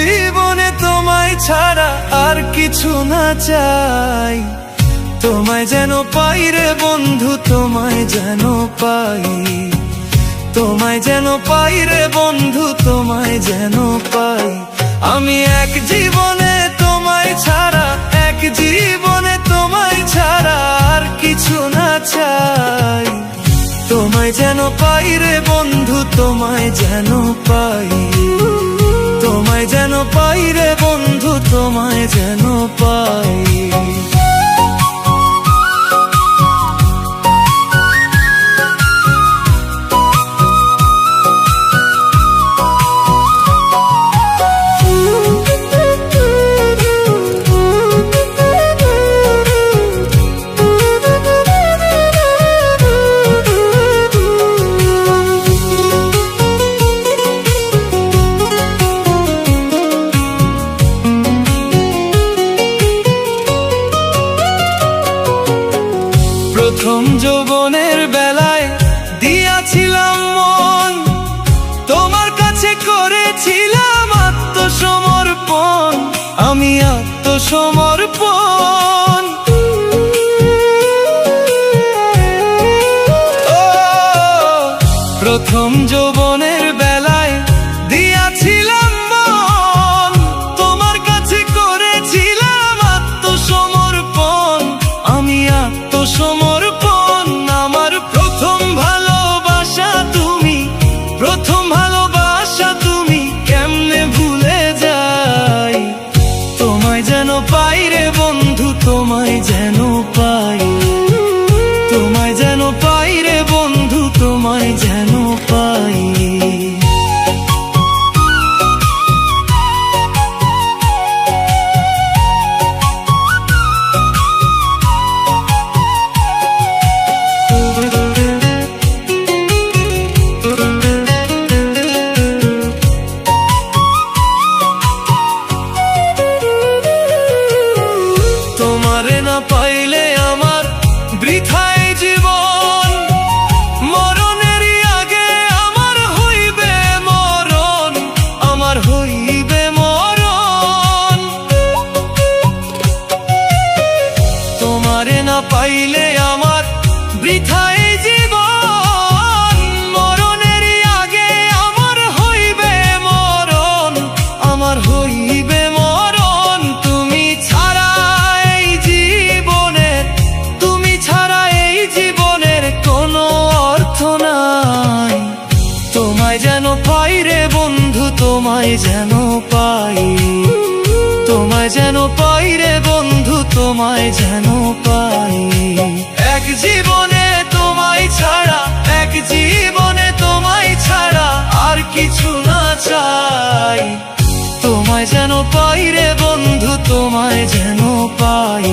জীবনে তোমায় ছাড়া আর কিছু না চাই। তোমায় যেন পাই রে বন্ধু, তোমায় যেন পাই, তোমায় যেন পাই রে বন্ধু, তোমায় যেন পাই। আমি এক জীবনে তোমায় ছাড়া, এক জীবনে তোমায় ছাড়া আর কিছু না চাই। তোমায় যেন পাই রে বন্ধু, তোমায় যেন পাই, তোমায় যেন পাই রে বন্ধু, তোমায় যেন পাই। প্রথম যৌবনের বেলায় দিয়াছিলাম মন, তোমার কাছে করেছিলাম আত্মসমর্পণ, আমি আত্মসমর্পণ। প্রথম যৌবনের বেলায় দিয়াছিলাম মন, তোমার কাছে করেছিলাম আত্মসমর্পণ, আমি আত্মসমর্পণ। আমার প্রথম ভালোবাসা তুমি, প্রথম ভালোবাসা তুমি, কেমনে ভুলে যাই। তোমায় যেন পাই রে বন্ধু, তোমায় যেন পাই, তোমায় যেন পাই রে বন্ধু, তোমায় যেন পাই। তোমারে না পাইলে আমার বৃথাই জীবন, মরণেরই আগে আমার হইবে মরণ, আমার হইবে মরণ। তোমারে না পাইলে আমার বৃথাই জীবন, মরণেরই আগে আমার হইবে মরণ, আমার হইবে মরণ। তুমি ছাড়া এই জীবনের, তুমি ছাড়া এই জীবনের কোনো অর্থ নাই। তোমায় যেন পাই রে বন্ধু, তোমায় যেন পাই, তোমায় যেন পাই রে বন্ধু, তোমায় যেন পাই। এক জীবনে তোমায় ছাড়া, এক জীবনে তোমায় ছাড়া আর কিছু না চাই। তোমায় যেন পাই রে বন্ধু, তোমায় যেন পাই।